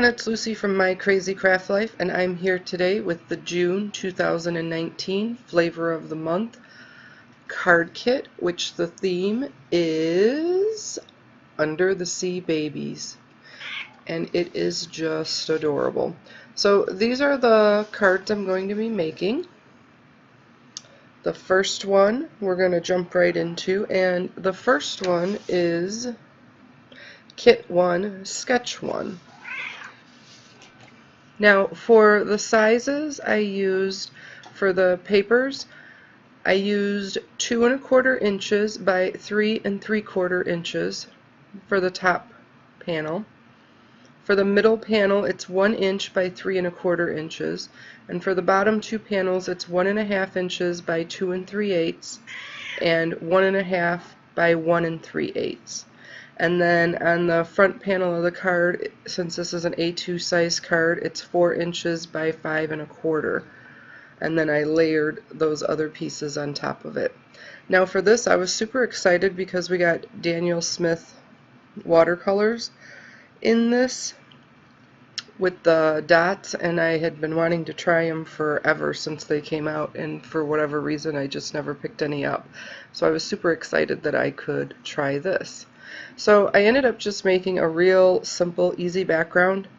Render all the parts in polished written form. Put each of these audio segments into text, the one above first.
it's Lucy from My Crazy Craft Life, and I'm here today with the June 2019 Flavor of the Month card kit, which the theme is Under the Sea Babies, and it is just adorable. So these are the cards I'm going to be making. The first one we're going to jump right into, and the first one is Kit 1, Sketch 1. Now for the sizes I used for the papers, I used 2 1/4 inches by 3 3/4 inches for the top panel. For the middle panel it's 1 inch by 3 1/4 inches, and for the bottom two panels it's 1 1/2 inches by 2 3/8 and 1 1/2 by 1 3/8. And then on the front panel of the card, since this is an A2 size card, it's 4 inches by 5 1/4. And then I layered those other pieces on top of it. Now for this I was super excited because we got Daniel Smith watercolors in this with the dots, and I had been wanting to try them forever since they came out, and for whatever reason I just never picked any up. So I was super excited that I could try this. So I ended up just making a real simple, easy background.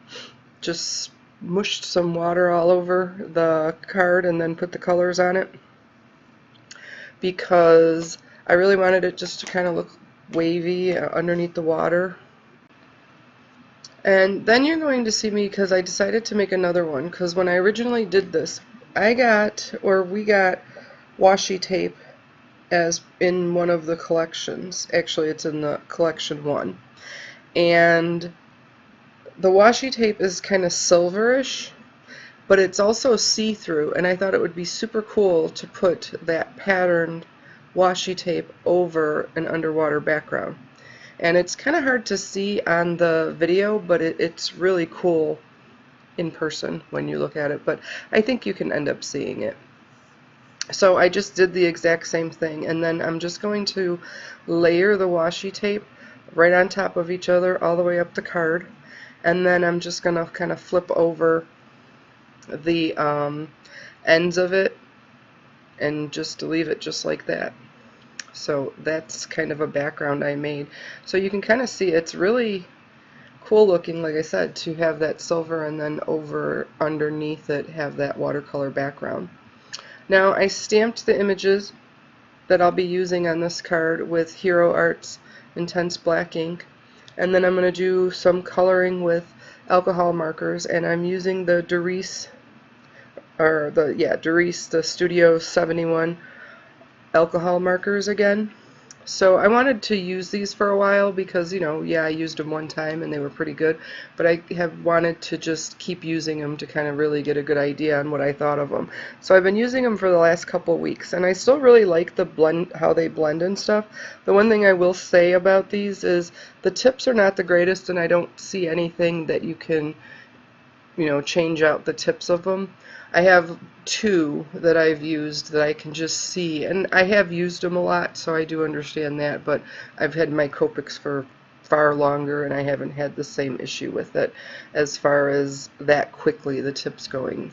Just mushed some water all over the card and then put the colors on it because I really wanted it just to kind of look wavy underneath the water. And then you're going to see me, because I decided to make another one, because when I originally did this, we got washi tape as in one of the collections. Actually, it's in the collection 1. And the washi tape is kind of silverish, but it's also see-through, and I thought it would be super cool to put that patterned washi tape over an underwater background. And it's kind of hard to see on the video, but it's really cool in person when you look at it, but I think you can end up seeing it. So I just did the exact same thing, and then I'm just going to layer the washi tape right on top of each other all the way up the card, and then I'm just going to kind of flip over the ends of it and just leave it just like that. So that's kind of a background I made. So you can kind of see it's really cool looking, like I said, to have that silver and then over underneath it have that watercolor background. Now I stamped the images that I'll be using on this card with Hero Arts Intense Black ink, and then I'm going to do some coloring with alcohol markers, and I'm using the Darice, the Studio 71 alcohol markers again. So I wanted to use these for a while because, I used them one time and they were pretty good, but I have wanted to just keep using them to kind of really get a good idea on what I thought of them. So I've been using them for the last couple weeks, and I still really like the blend, how they blend and stuff. The one thing I will say about these is the tips are not the greatest, and I don't see anything that you can change out the tips of them. I have 2 that I've used that I can just see, and I have used them a lot, so I do understand that, but I've had my Copics for far longer and I haven't had the same issue with it as far as that quickly the tips going,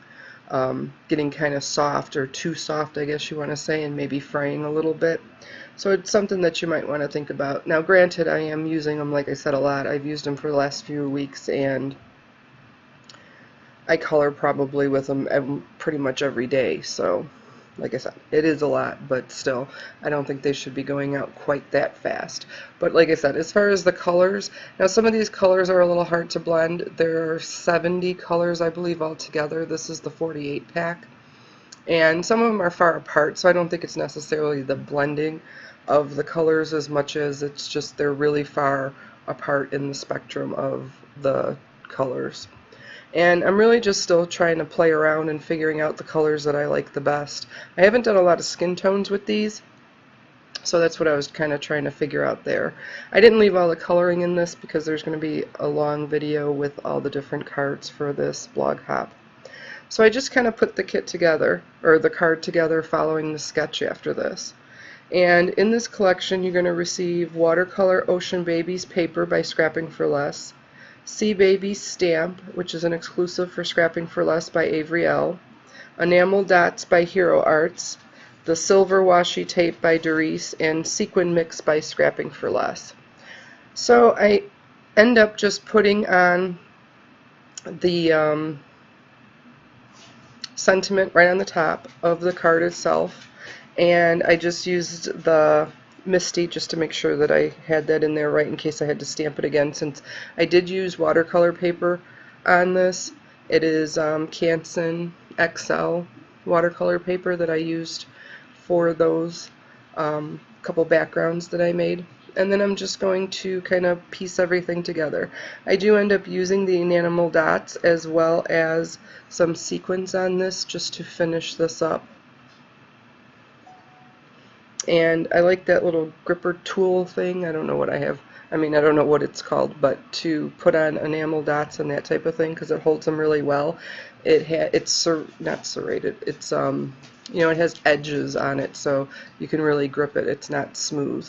getting kind of soft, or too soft I guess you want to say, and maybe fraying a little bit. So it's something that you might want to think about. Now granted, I am using them, like I said, a lot. I've used them for the last few weeks, and I color probably with them pretty much every day, so like I said, it is a lot, but still, I don't think they should be going out quite that fast. But like I said, as far as the colors, now some of these colors are a little hard to blend. There are 70 colors, I believe, altogether. This is the 48 pack, and some of them are far apart, so I don't think it's necessarily the blending of the colors as much as it's just they're really far apart in the spectrum of the colors. And I'm really just still trying to play around and figuring out the colors that I like the best. I haven't done a lot of skin tones with these, so that's what I was kind of trying to figure out there. I didn't leave all the coloring in this because there's going to be a long video with all the different cards for this blog hop. So I just kind of put the kit together, or the card together, following the sketch after this. And in this collection you're going to receive Watercolor Ocean Babies paper by Scrapping for Less, Sea Baby Stamp, which is an exclusive for Scrapping for Less by Avery L. Enamel Dots by Hero Arts, the Silver Washi Tape by Darice, and Sequin Mix by Scrapping for Less. So I end up just putting on the sentiment right on the top of the card itself, and I just used the Misty just to make sure that I had that in there right in case I had to stamp it again, since I did use watercolor paper on this. It is Canson XL watercolor paper that I used for those couple backgrounds that I made. And then I'm just going to kind of piece everything together. I do end up using the enamel dots as well as some sequins on this just to finish this up. And I like that little gripper tool thing. I don't know what I have. I mean, I don't know what it's called, but to put on enamel dots and that type of thing, because it holds them really well. It's not serrated. It's you know, it has edges on it, so you can really grip it. It's not smooth.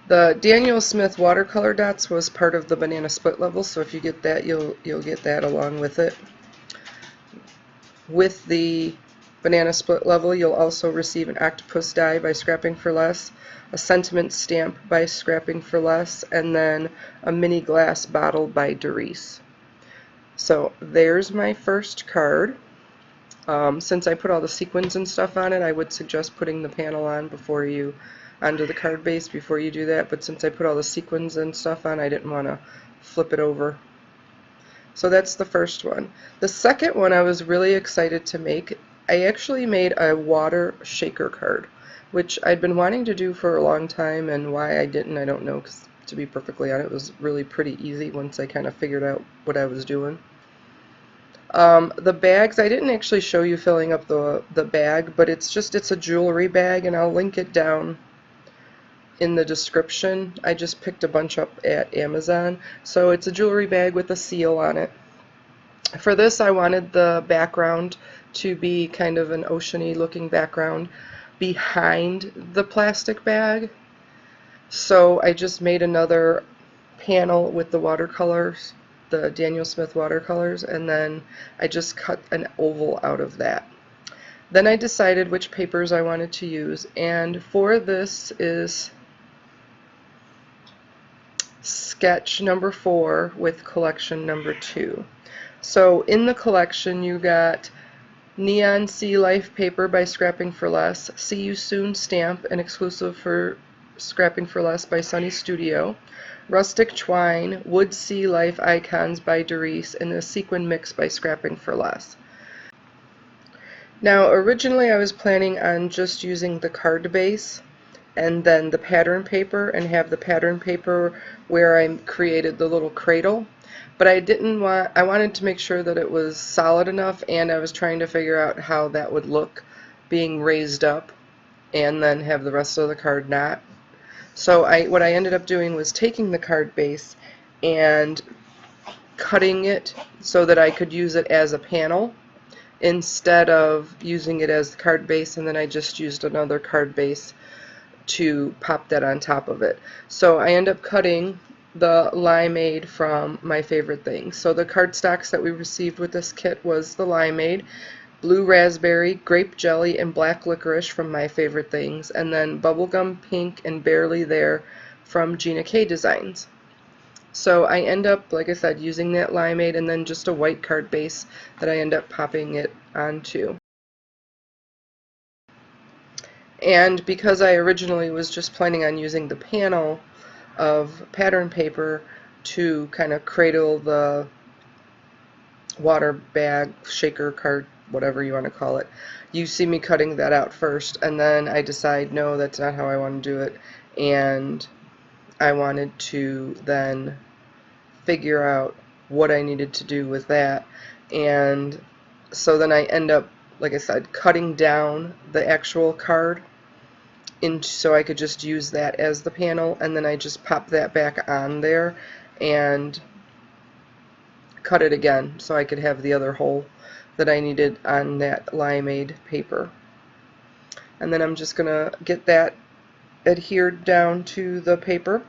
The Daniel Smith watercolor dots was part of the banana split level, so if you get that, you'll get that along with it. With the banana split level, you'll also receive an octopus die by Scrapping for Less, a sentiment stamp by Scrapping for Less, and then a mini glass bottle by Darice. So there's my first card. Since I put all the sequins and stuff on it, I would suggest putting the panel on onto the card base before you do that, but since I put all the sequins and stuff on, I didn't want to flip it over. So that's the first one. The second one I was really excited to make. I actually made a water shaker card, which I'd been wanting to do for a long time, and why I didn't, I don't know, because to be perfectly honest, it was really pretty easy once I kind of figured out what I was doing. The bags, I didn't actually show you filling up the bag, but it's a jewelry bag, and I'll link it down in the description. I just picked a bunch up at Amazon. So it's a jewelry bag with a seal on it. For this, I wanted the background to be kind of an oceany looking background behind the plastic bag. So I just made another panel with the watercolors, the Daniel Smith watercolors, and then I just cut an oval out of that. Then I decided which papers I wanted to use, and for this is sketch number 4 with collection number 2. So in the collection you got Neon Sea Life paper by Scrapping for Less, See You Soon stamp, an exclusive for Scrapping for Less by Sunny Studio, Rustic Twine, Wood Sea Life icons by Darice, and a sequin mix by Scrapping for Less. Now originally I was planning on just using the card base and then the pattern paper, and have the pattern paper where I created the little cradle, but I wanted to make sure that it was solid enough, and I was trying to figure out how that would look being raised up and then have the rest of the card not. So what I ended up doing was taking the card base and cutting it so that I could use it as a panel instead of using it as the card base, and then I just used another card base to pop that on top of it. So I end up cutting the limeade from My Favorite Things. So the cardstocks that we received with this kit was the limeade, blue raspberry, grape jelly, and black licorice from My Favorite Things, and then bubblegum pink and Barely There from Gina K Designs. So I end up, like I said, using that limeade and then just a white card base that I end up popping it onto. And because I originally was just planning on using the panel of pattern paper to kind of cradle the water bag, shaker card, whatever you want to call it, you see me cutting that out first, and then I decide, no, that's not how I want to do it, and I wanted to then figure out what I needed to do with that, and so then I end up, like I said, cutting down the actual card so I could just use that as the panel, and then I just pop that back on there and cut it again so I could have the other hole that I needed on that limeade paper. And then I'm just gonna get that adhered down to the paper.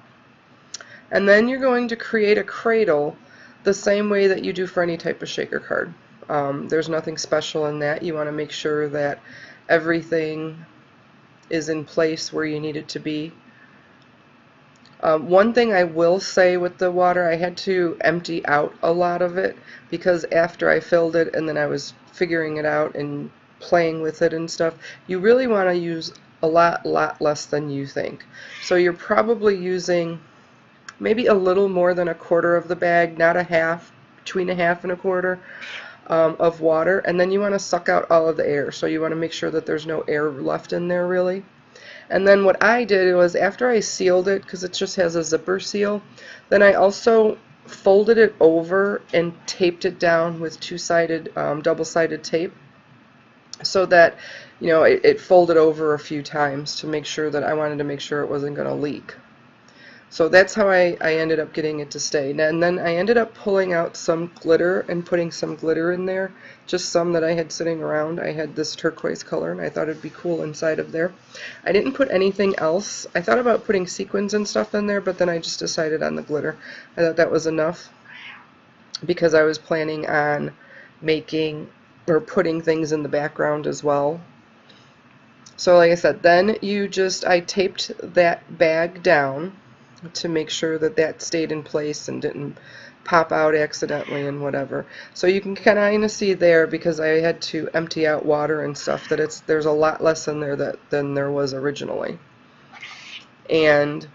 And then you're going to create a cradle the same way that you do for any type of shaker card. There's nothing special in that. You want to make sure that everything is in place where you need it to be. One thing I will say with the water, I had to empty out a lot of it because after I filled it and then I was figuring it out and playing with it and stuff, you really want to use a lot less than you think. So you're probably using maybe a little more than a quarter of the bag, not a half, between a half and a quarter of water, and then you want to suck out all of the air. So you want to make sure that there's no air left in there really. And then what I did was after I sealed it, because it just has a zipper seal, then I also folded it over and taped it down with two-sided, double-sided tape so that, you know, it folded over a few times to make sure that I wanted to make sure it wasn't going to leak. So that's how I ended up getting it to stay. And then I ended up pulling out some glitter and putting some glitter in there, just some that I had sitting around. I had this turquoise color and I thought it'd be cool inside of there. I didn't put anything else. I thought about putting sequins and stuff in there, but then I just decided on the glitter. I thought that was enough because I was planning on making or putting things in the background as well. So like I said, then I taped that bag down to make sure that that stayed in place and didn't pop out accidentally and whatever. So you can kind of see there, because I had to empty out water and stuff, that there's a lot less in there than there was originally. And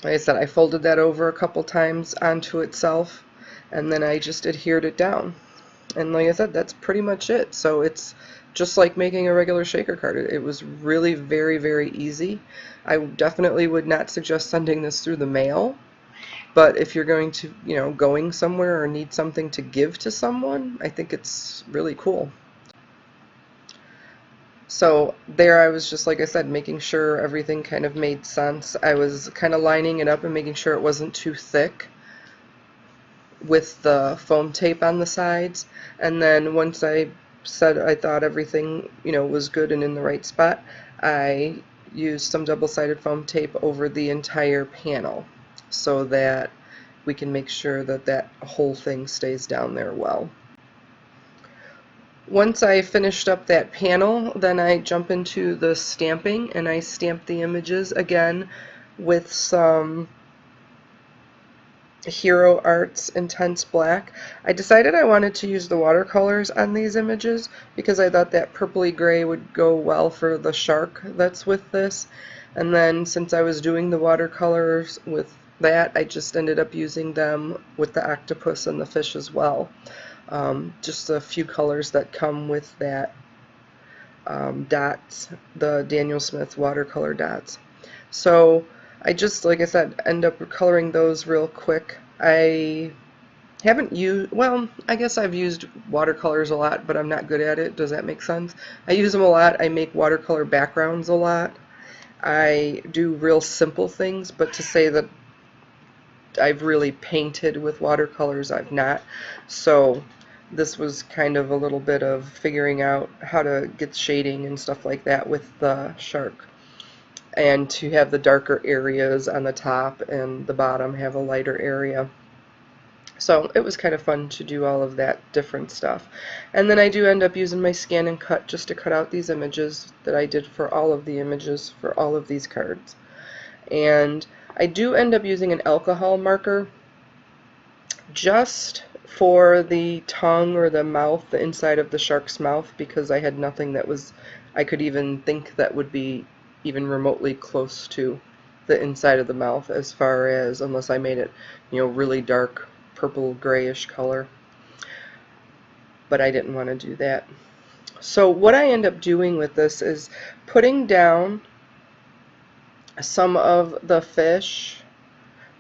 like I said, I folded that over a couple times onto itself, and then I just adhered it down. And like I said, that's pretty much it. So it's just like making a regular shaker card. It was really very easy. I definitely would not suggest sending this through the mail, but if you're going to, you know, going somewhere or need something to give to someone, I think it's really cool. So there I was just, like I said, making sure everything kind of made sense. I was kind of lining it up and making sure it wasn't too thick with the foam tape on the sides, and then once I said I thought everything, you know, was good and in the right spot, I used some double-sided foam tape over the entire panel so that we can make sure that that whole thing stays down there well. Once I finished up that panel, then I jump into the stamping, and I stamp the images again with some Hero Arts Intense Black. I decided I wanted to use the watercolors on these images because I thought that purpley gray would go well for the shark that's with this. And then since I was doing the watercolors with that, I just ended up using them with the octopus and the fish as well. Just a few colors that come with that dots, the Daniel Smith watercolor dots. So I just, like I said, end up coloring those real quick. I haven't used, well, I guess I've used watercolors a lot, but I'm not good at it. Does that make sense? I use them a lot. I make watercolor backgrounds a lot. I do real simple things, but to say that I've really painted with watercolors, I've not. So this was kind of a little bit of figuring out how to get shading and stuff like that with the shark, and to have the darker areas on the top and the bottom have a lighter area. So it was kind of fun to do all of that different stuff. And then I do end up using my scan and cut just to cut out these images that I did for all of the images for all of these cards. And I do end up using an alcohol marker just for the tongue or the mouth, the inside of the shark's mouth, because I had nothing that was, I could even think that would be even remotely close to the inside of the mouth, as far as, unless I made it, you know, really dark purple grayish color. But I didn't want to do that. So what I end up doing with this is putting down some of the fish,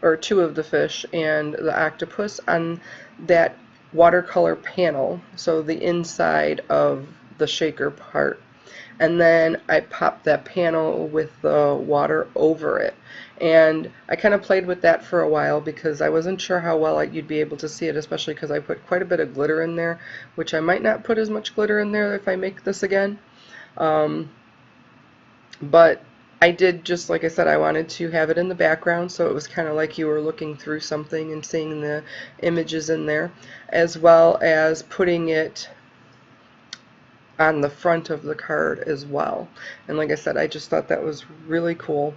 or two of the fish and the octopus, on that watercolor panel, so the inside of the shaker part. And then I popped that panel with the water over it. And I kind of played with that for a while because I wasn't sure how well you'd be able to see it, especially because I put quite a bit of glitter in there, which I might not put as much glitter in there if I make this again. But I did, just like I said, I wanted to have it in the background so it was kind of like you were looking through something and seeing the images in there, as well as putting it on the front of the card as well. And like I said, I just thought that was really cool,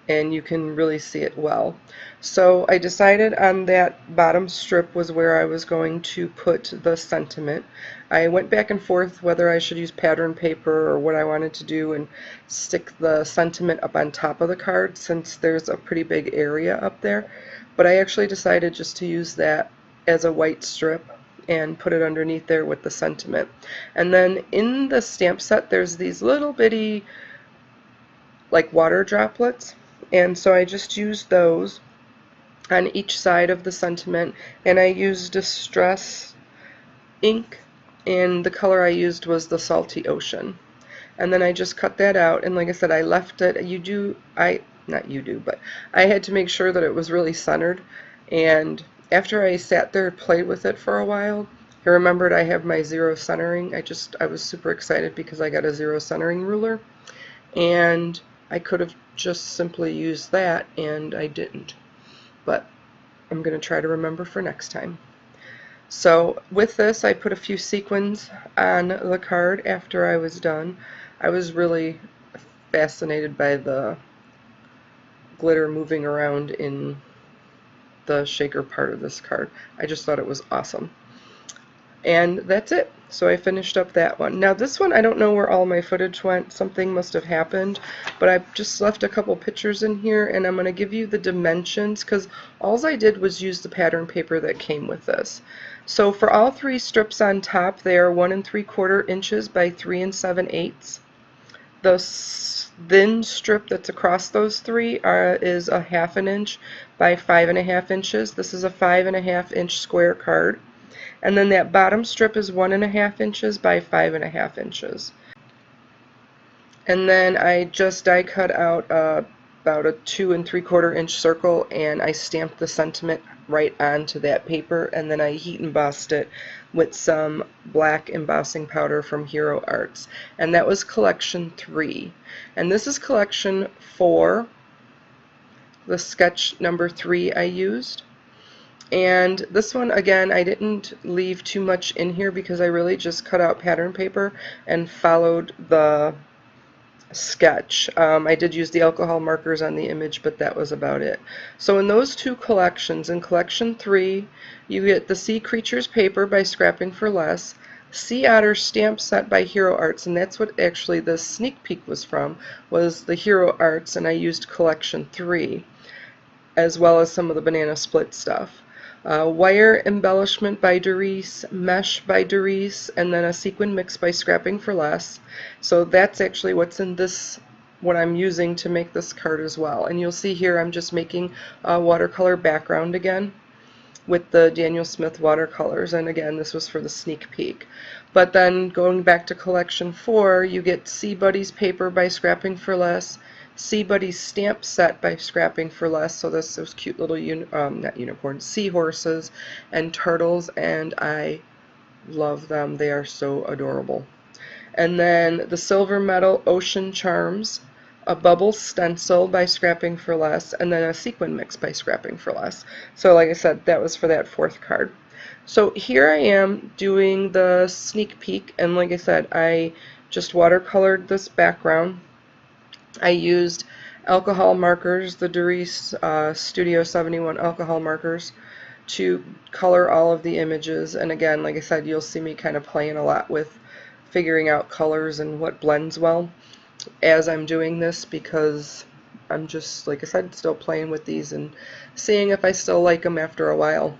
and you can really see it well. So I decided on that bottom strip was where I was going to put the sentiment. I went back and forth whether I should use pattern paper or what I wanted to do and stick the sentiment up on top of the card, since there's a pretty big area up there. But I actually decided just to use that as a white strip and put it underneath there with the sentiment. And then in the stamp set there's these little bitty like water droplets, and so I just used those on each side of the sentiment, and I used Distress ink, and the color I used was the Salty Ocean. And then I just cut that out, and like I said, I left it, not you do, but I had to make sure that it was really centered. And after I sat there and played with it for a while, I remembered I have my zero centering. I was super excited because I got a zero centering ruler, and I could have just simply used that, and I didn't. But I'm going to try to remember for next time. So with this, I put a few sequins on the card after I was done. I was really fascinated by the glitter moving around in the shaker part of this card. I just thought it was awesome. And that's it. So I finished up that one. Now this one, I don't know where all my footage went. Something must have happened, but I just left a couple pictures in here, and I'm going to give you the dimensions because all I did was use the pattern paper that came with this. So for all three strips on top, they are 1 3/4 inches by 3 7/8. The thin strip that's across those three is a 1/2 inch by 5 1/2 inches. This is a 5 1/2 inch square card. And then that bottom strip is 1 1/2 inches by 5 1/2 inches. And then I just die cut out about a 2 3/4 inch circle, and I stamped the sentiment right onto that paper, and then I heat embossed it with some black embossing powder from Hero Arts. And that was collection 3. And this is collection 4, the sketch number 3 I used. And this one, again, I didn't leave too much in here because I really just cut out pattern paper and followed the sketch. I did use the alcohol markers on the image, but that was about it. So in those two collections, in collection 3, you get the Sea Creatures paper by Scrapping for Less, Sea Otter stamp set by Hero Arts, and that's what actually the sneak peek was from, was the Hero Arts, and I used collection 3, as well as some of the banana split stuff. Wire embellishment by Darice, mesh by Darice, and then a sequin mix by Scrapping for Less. So that's actually what's in this, what I'm using to make this card as well. And you'll see here I'm just making a watercolor background again with the Daniel Smith watercolors, and again this was for the sneak peek. But then going back to collection 4, you get Sea Buddies paper by Scrapping for Less, Sea Buddies stamp set by Scrapping for Less. So this those cute little not unicorns, seahorses and turtles, and I love them. They are so adorable. And then the Silver Metal Ocean Charms, a bubble stencil by Scrapping for Less, and then a sequin mix by Scrapping for Less. So like I said, that was for that 4th card. So here I am doing the sneak peek, and like I said, I just watercolored this background. I used alcohol markers, the Darice Studio 71 alcohol markers, to color all of the images. And again, like I said, you'll see me kind of playing a lot with figuring out colors and what blends well as I'm doing this, because I'm just, like I said, still playing with these and seeing if I still like them after a while.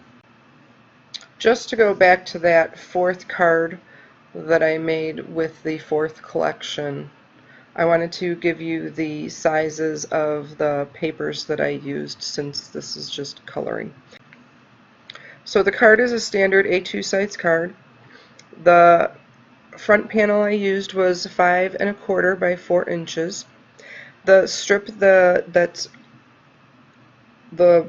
Just to go back to that 4th card that I made with the 4th collection, I wanted to give you the sizes of the papers that I used, since this is just coloring. So the card is a standard A2 size card. The front panel I used was 5 1/4 by 4 inches. The strip that's the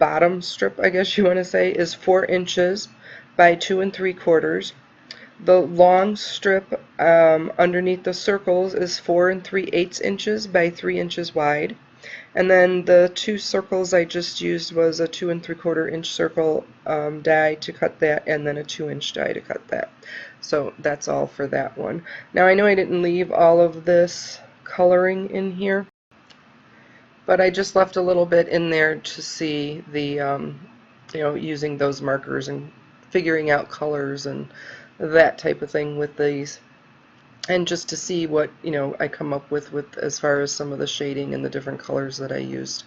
bottom strip, I guess you want to say, is 4 inches by 2 3/4. The long strip underneath the circles is 4 3/8 inches by 3 inches wide. And then the two circles I just used was a 2 3/4 inch circle die to cut that, and then a 2-inch die to cut that. So that's all for that one. Now I know I didn't leave all of this coloring in here, but I just left a little bit in there to see the, using those markers and figuring out colors and that type of thing with these, and just to see what I come up with as far as some of the shading and the different colors that I used.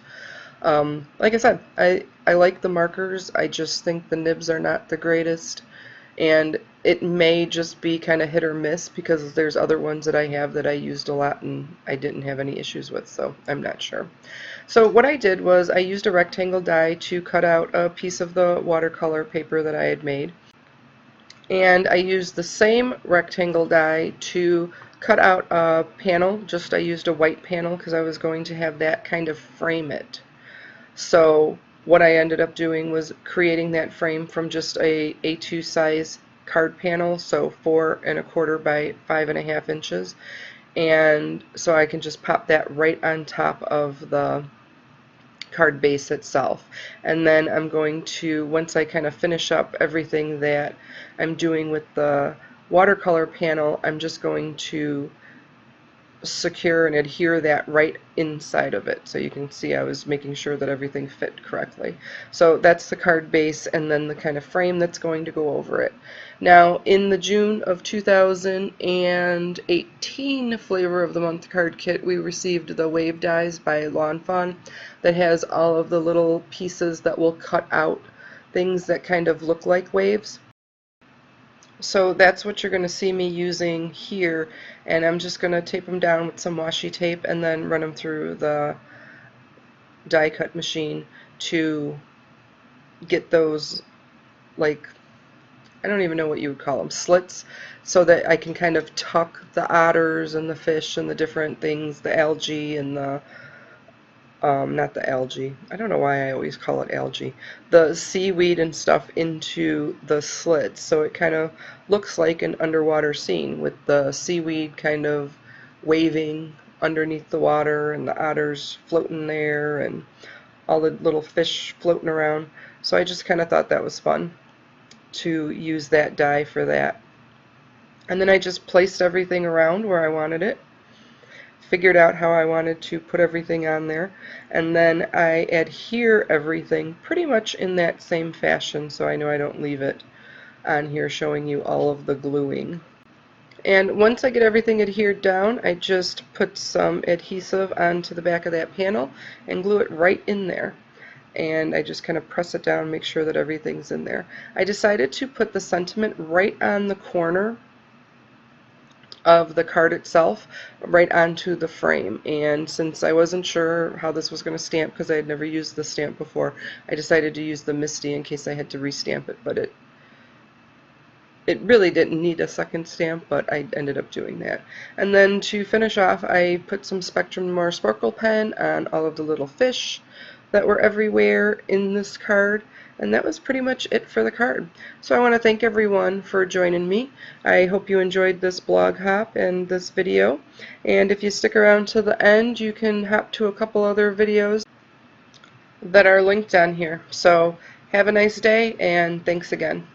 Like I said, I like the markers. I just think the nibs are not the greatest, and it may just be kind of hit or miss because there's other ones that I have that I used a lot and I didn't have any issues with, so I'm not sure. So what I did was I used a rectangle die to cut out a piece of the watercolor paper that I had made, and I used the same rectangle die to cut out a panel. Just I used a white panel because I was going to have that kind of frame it. So what I ended up doing was creating that frame from just a A2 size card panel, so 4 1/4 by 5 1/2 inches, and so I can just pop that right on top of the card base itself. And then I'm going to, once I kind of finish up everything that I'm doing with the watercolor panel, I'm just going to secure and adhere that right inside of it. So you can see I was making sure that everything fit correctly. So that's the card base and then the kind of frame that's going to go over it. Now in the June of 2018 Flavor of the Month card kit, we received the Wave Dies by Fawn that has all of the little pieces that will cut out things that kind of look like waves. So that's what you're going to see me using here, and I'm just going to tape them down with some washi tape and then run them through the die cut machine to get those, like, I don't even know what you would call them, slits, so that I can kind of tuck the otters and the fish and the different things, the algae and the not the algae, I don't know why I always call it algae, the seaweed and stuff into the slits, so it kind of looks like an underwater scene with the seaweed kind of waving underneath the water and the otters floating there and all the little fish floating around. So I just kind of thought that was fun to use that die for that. And then I just placed everything around where I wanted it, figured out how I wanted to put everything on there, and then I adhere everything pretty much in that same fashion, so I know I don't leave it on here showing you all of the gluing. And once I get everything adhered down, I just put some adhesive onto the back of that panel and glue it right in there. And I just kind of press it down, make sure that everything's in there. I decided to put the sentiment right on the corner of the card itself, right onto the frame, and since I wasn't sure how this was going to stamp because I had never used the stamp before, I decided to use the Misty in case I had to restamp it, but it really didn't need a second stamp, but I ended up doing that. And then to finish off, I put some Spectrum Noir Sparkle pen on all of the little fish that were everywhere in this card, and that was pretty much it for the card. So I want to thank everyone for joining me. I hope you enjoyed this blog hop and this video, and if you stick around to the end, you can hop to a couple other videos that are linked on here. So have a nice day, and thanks again.